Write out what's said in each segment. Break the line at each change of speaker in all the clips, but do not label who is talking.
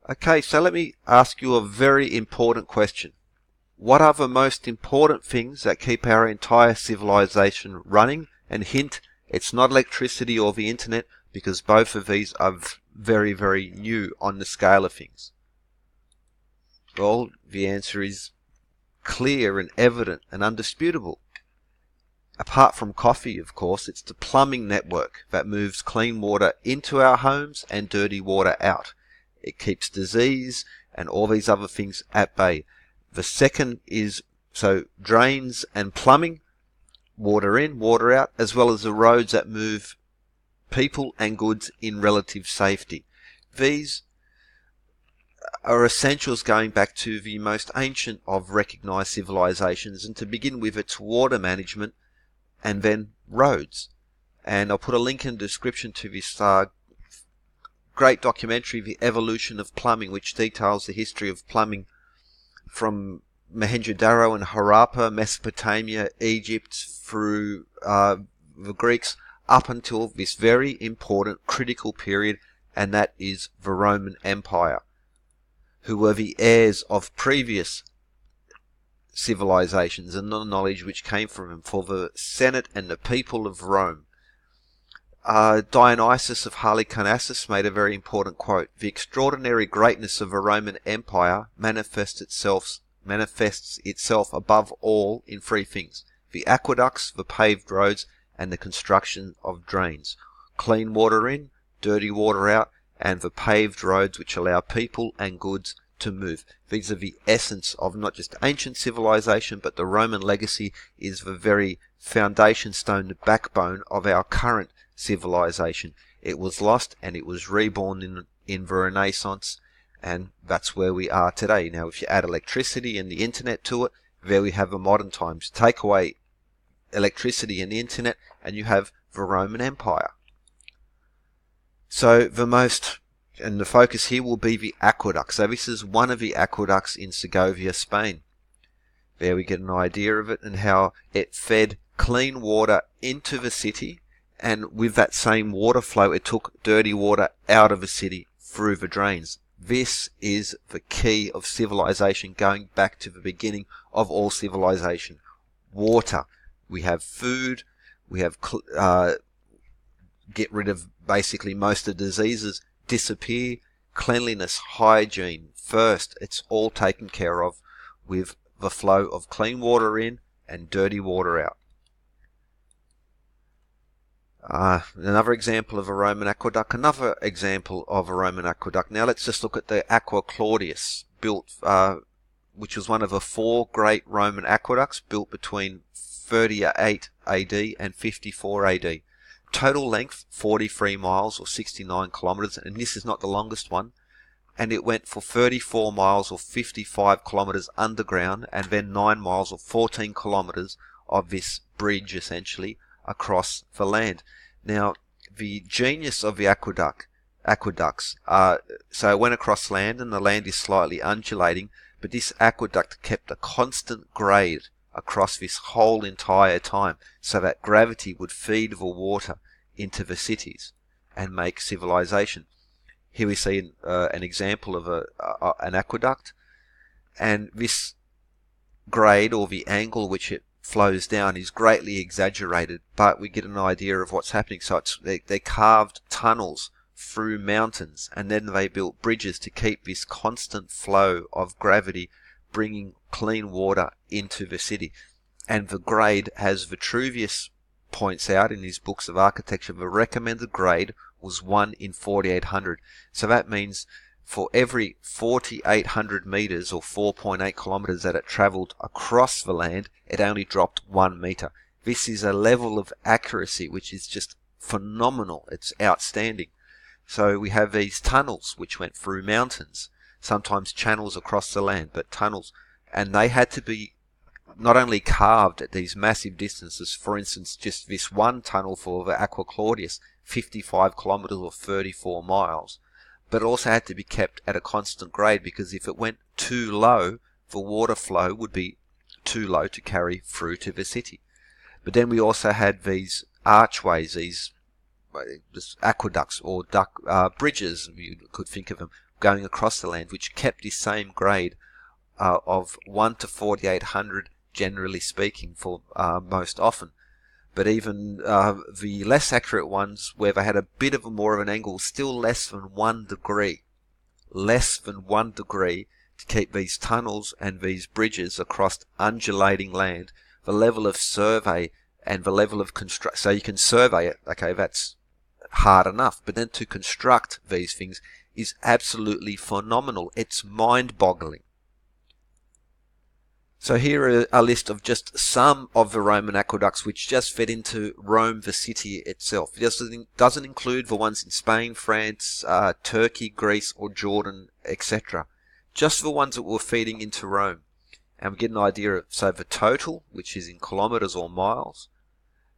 Okay, so let me ask you a very important question. What are the most important things that keep our entire civilization running? And hint, it's not electricity or the internet, because both of these are very, very new on the scale of things. Well, the answer is clear and evident and undisputable. Apart from coffee, of course, it's the plumbing network that moves clean water into our homes and dirty water out. It keeps disease and all these other things at bay. The second is, drains and plumbing, water in, water out, as well as the roads that move people and goods in relative safety. These are essentials going back to the most ancient of recognized civilizations, and to begin with, it's water management and then roads. And I'll put a link in the description to this great documentary, The Evolution of Plumbing, which details the history of plumbing from Mohenjo-Daro and Harappa, Mesopotamia, Egypt, through the Greeks, up until this very important critical period, and that is the Roman Empire, who were the heirs of previous civilizations and the knowledge which came from them, for the Senate and the people of Rome. Dionysius of Halicarnassus made a very important quote: "The extraordinary greatness of the Roman Empire manifests itself above all in three things: the aqueducts, the paved roads, and the construction of drains. Clean water in, dirty water out, and the paved roads which allow people and goods to move." These are the essence of not just ancient civilization, but the Roman legacy is the very foundation stone, the backbone of our current civilization. It was lost and it was reborn in the Renaissance, and that's where we are today. Now, if you add electricity and the internet to it, there we have the modern times. Take away electricity and the internet and you have the Roman Empire. So the focus here will be the aqueduct. So this is one of the aqueducts in Segovia, Spain. There we get an idea of it and how it fed clean water into the city, and with that same water flow it took dirty water out of the city through the drains. This is the key of civilization, going back to the beginning of all civilization. Water. We have food, we have get rid of basically most of the diseases, disappear. Cleanliness, hygiene first, it's all taken care of with the flow of clean water in and dirty water out. Another example of a Roman aqueduct. Now let's just look at the Aqua Claudius, built, which was one of the four great Roman aqueducts built between 38 AD and 54 AD. Total length 43 miles or 69 kilometers, and this is not the longest one. And it went for 34 miles or 55 kilometers underground, and then 9 miles or 14 kilometers of this bridge essentially across the land. Now, the genius of the aqueducts, so it went across land, and the land is slightly undulating, but this aqueduct kept a constant grade across this whole entire time, so that gravity would feed the water into the cities and make civilization. Here we see an example of an aqueduct, and this grade, or the angle which it flows down, is greatly exaggerated, but we get an idea of what's happening. So they carved tunnels through mountains, and then they built bridges to keep this constant flow of gravity bringing clean water into the city. And the grade, as Vitruvius points out in his books of architecture, the recommended grade was 1 in 4,800. So that means for every 4,800 meters or 4.8 kilometers that it traveled across the land, it only dropped 1 meter. This is a level of accuracy which is just phenomenal. It's outstanding. So we have these tunnels which went through mountains, sometimes channels across the land, but tunnels, and they had to be not only carved at these massive distances. For instance, just this one tunnel for the Aqua Claudius, 55 kilometers or 34 miles, but it also had to be kept at a constant grade, because if it went too low, the water flow would be too low to carry through to the city. But then we also had these archways, these aqueducts or bridges, you could think of them, going across the land, which kept this same grade of 1 to 4800, generally speaking, for most often. But even the less accurate ones, where they had a bit of more of an angle, still less than 1 degree. Less than 1 degree to keep these tunnels and these bridges across undulating land. The level of survey and the level of construct, so you can survey it, okay, that's hard enough, but then to construct these things is absolutely phenomenal. It's mind-boggling. So here are a list of just some of the Roman aqueducts which just fed into Rome, the city itself. It doesn't include the ones in Spain, France, Turkey, Greece, or Jordan, etc. Just the ones that were feeding into Rome. And we get an idea of, so the total, which is in kilometers or miles.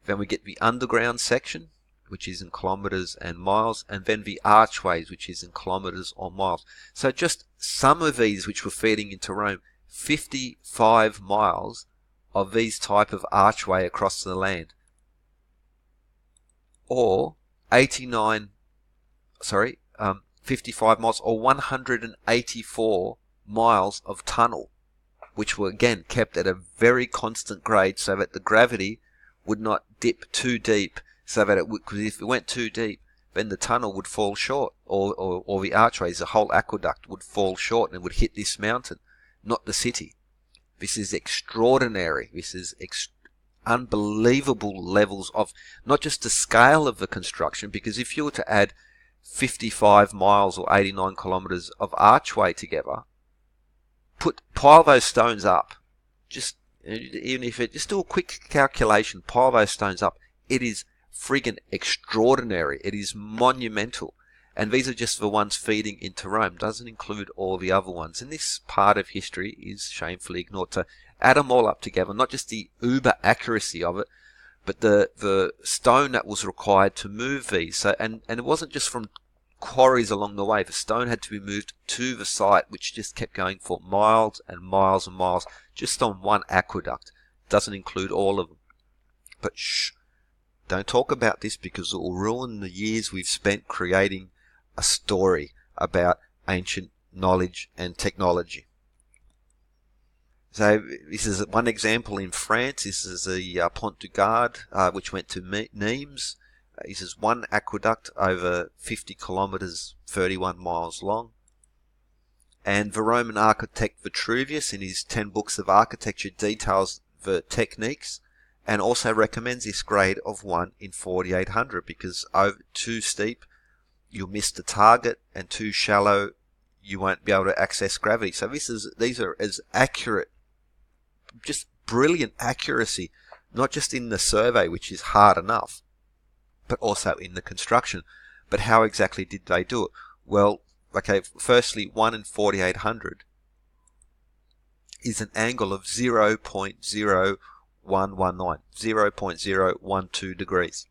Then we get the underground section, which is in kilometers and miles. And then the archways, which is in kilometers or miles. So just some of these which were feeding into Rome. 55 miles of these type of archway across the land, or 55 miles, or 184 miles of tunnel, which were again kept at a very constant grade so that the gravity would not dip too deep, so that it would, because if it went too deep, then the tunnel would fall short, or the archways, the whole aqueduct would fall short and would hit this mountain, not the city. This is extraordinary. This is unbelievable levels of not just the scale of the construction, because if you were to add 55 miles or 89 kilometers of archway together, pile those stones up, just do a quick calculation, pile those stones up, it is friggin' extraordinary. It is monumental. And these are just the ones feeding into Rome. Doesn't include all the other ones. And this part of history is shamefully ignored. To add them all up together, not just the uber accuracy of it, but the stone that was required to move these. So, and it wasn't just from quarries along the way. The stone had to be moved to the site, which just kept going for miles and miles and miles, just on one aqueduct. Doesn't include all of them. But shh, don't talk about this, because it will ruin the years we've spent creating a story about ancient knowledge and technology. So this is one example in France. This is the Pont du Gard, which went to Nimes. This is one aqueduct over 50 kilometers, 31 miles long. And the Roman architect Vitruvius, in his 10 books of architecture, details the techniques and also recommends this grade of 1 in 4800, because too steep, you'll miss the target, and too shallow, you won't be able to access gravity. So these are as accurate, just brilliant accuracy, not just in the survey, which is hard enough, but also in the construction. But how exactly did they do it? Well, okay, firstly, 1 in 4800 is an angle of 0.0119, 0.012 degrees.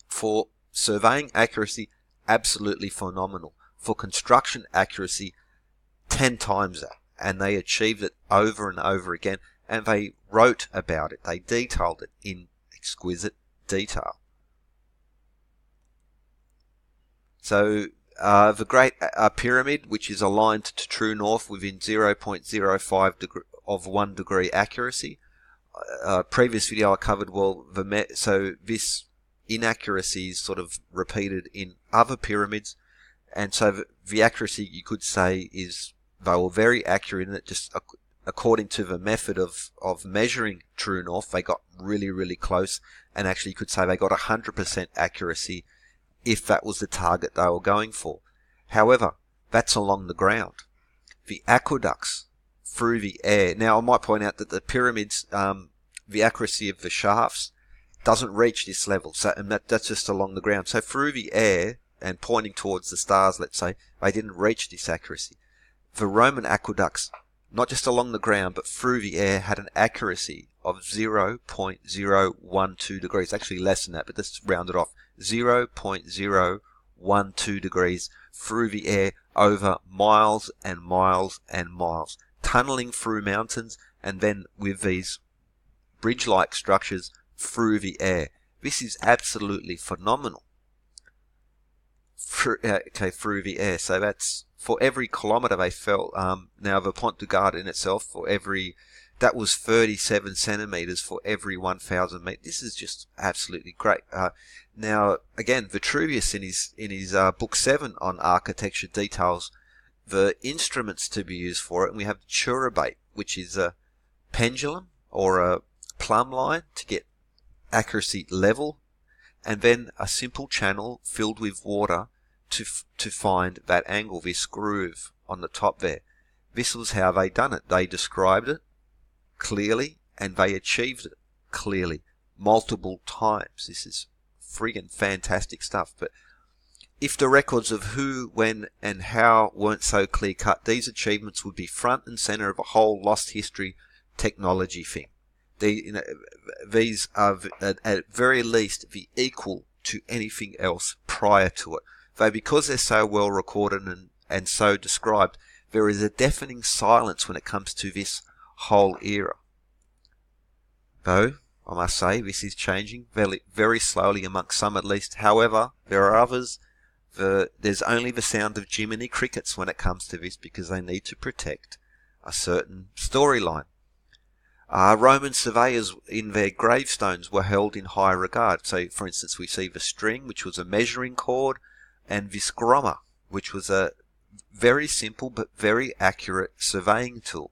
For surveying accuracy, absolutely phenomenal. For construction accuracy, 10 times that. And they achieved it over and over again. And they wrote about it. They detailed it in exquisite detail. So the Great Pyramid, which is aligned to true north within 0.05 of 1 degree accuracy. Previous video I covered, well, so this inaccuracy is sort of repeated in other pyramids, and so the accuracy, you could say, is they were very accurate in it. Just according to the method of measuring true north, they got really, really close, and actually you could say they got 100% accuracy if that was the target they were going for. However, that's along the ground. The aqueducts through the air. Now I might point out that the pyramids, the accuracy of the shafts doesn't reach this level, so and that's just along the ground. So through the air and pointing towards the stars, let's say, they didn't reach this accuracy. The Roman aqueducts, not just along the ground but through the air, had an accuracy of 0.012 degrees. Actually less than that, but let's round it off. 0.012 degrees through the air over miles and miles and miles, tunneling through mountains, and then with these bridge-like structures through the air. This is absolutely phenomenal. through the air. So that's for every kilometre they fell. Now the Pont du Gard in itself, that was 37 centimetres for every 1,000 metres. This is just absolutely great. Now again, Vitruvius in his book 7 on architecture details the instruments to be used for it, and we have the turabate, which is a pendulum or a plumb line to get accuracy level, and then a simple channel filled with water to find that angle, this groove on the top there. This was how they done it. They described it clearly and they achieved it clearly multiple times. This is friggin' fantastic stuff. But if the records of who, when and how weren't so clear cut, these achievements would be front and center of a whole lost history technology thing. These are at very least the equal to anything else prior to it. Though because they're so well recorded and so described, there is a deafening silence when it comes to this whole era. Though, I must say, this is changing very, very slowly amongst some at least. However, there are others. There's only the sound of Jiminy Crickets when it comes to this because they need to protect a certain storyline. Roman surveyors in their gravestones were held in high regard. So, for instance, we see the string, which was a measuring cord, and viscroma, which was a very simple but very accurate surveying tool.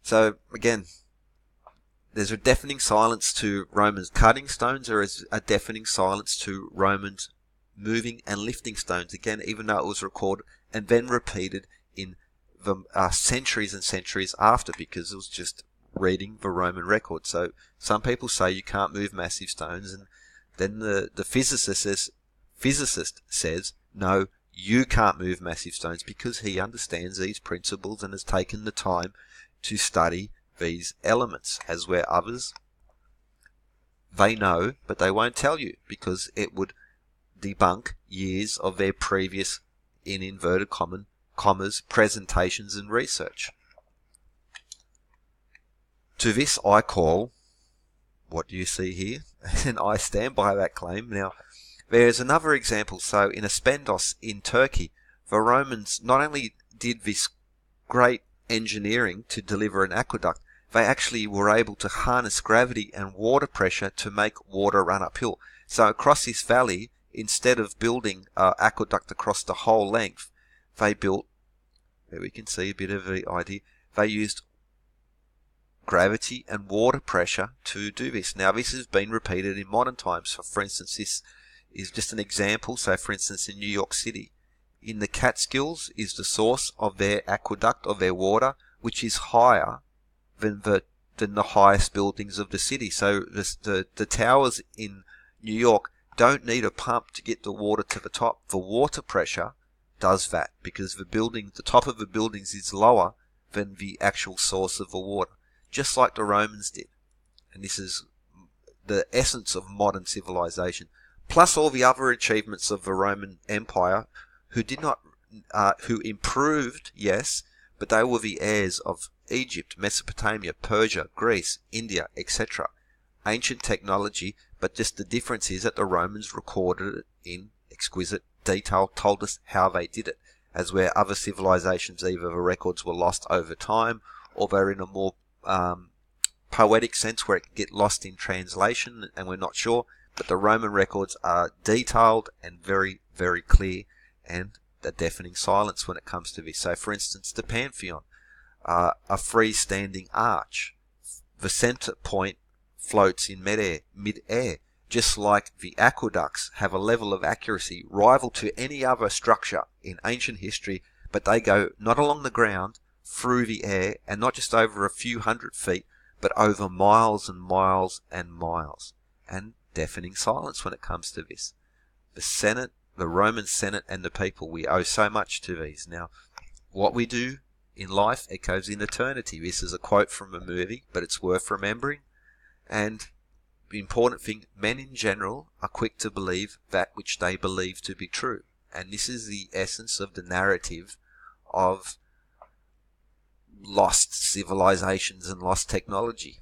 So, again, there's a deafening silence to Romans cutting stones. There is a deafening silence to Romans moving and lifting stones. Again, even though it was recorded and then repeated in the centuries and centuries after, because it was just reading the Roman record. So some people say you can't move massive stones, and then the physicist says, no, you can't move massive stones, because he understands these principles and has taken the time to study these elements, as where others, they know, but they won't tell you, because it would debunk years of their previous, in inverted commas, presentations and research. To this I call, what do you see here? And I stand by that claim. Now, there's another example. So in Aspendos in Turkey, the Romans not only did this great engineering to deliver an aqueduct, they actually were able to harness gravity and water pressure to make water run uphill. So across this valley, instead of building an aqueduct across the whole length, they built, there we can see a bit of the idea, they used gravity and water pressure to do this. Now this has been repeated in modern times. So for instance, this is just an example. So for instance, in New York City, in the Catskills is the source of their aqueduct, of their water, which is higher than the highest buildings of the city. So the towers in New York don't need a pump to get the water to the top. The water pressure does that, because the top of the buildings is lower than the actual source of the water, just like the Romans did. And this is the essence of modern civilization, plus all the other achievements of the Roman Empire, who improved, yes, but they were the heirs of Egypt, Mesopotamia, Persia, Greece, India, etc. Ancient technology, but just the difference is that the Romans recorded it in exquisite detail, told us how they did it, as where other civilizations, either the records were lost over time, or they're in a more poetic sense where it can get lost in translation and we're not sure. But the Roman records are detailed and very, very clear, and a deafening silence when it comes to this. So for instance, the Pantheon, a freestanding arch, the center point floats in mid-air, just like the aqueducts have a level of accuracy rival to any other structure in ancient history, but they go not along the ground, through the air, and not just over a few hundred feet, but over miles and miles and miles. And deafening silence when it comes to this. The Senate, the Roman Senate, and the people, we owe so much to these. Now, what we do in life echoes in eternity. This is a quote from a movie, but it's worth remembering. And the important thing, men in general are quick to believe that which they believe to be true. And this is the essence of the narrative of lost civilizations and lost technology.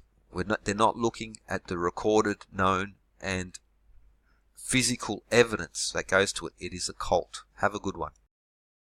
They're not looking at the recorded, known, and physical evidence that goes to it, it is a cult. Have a good one.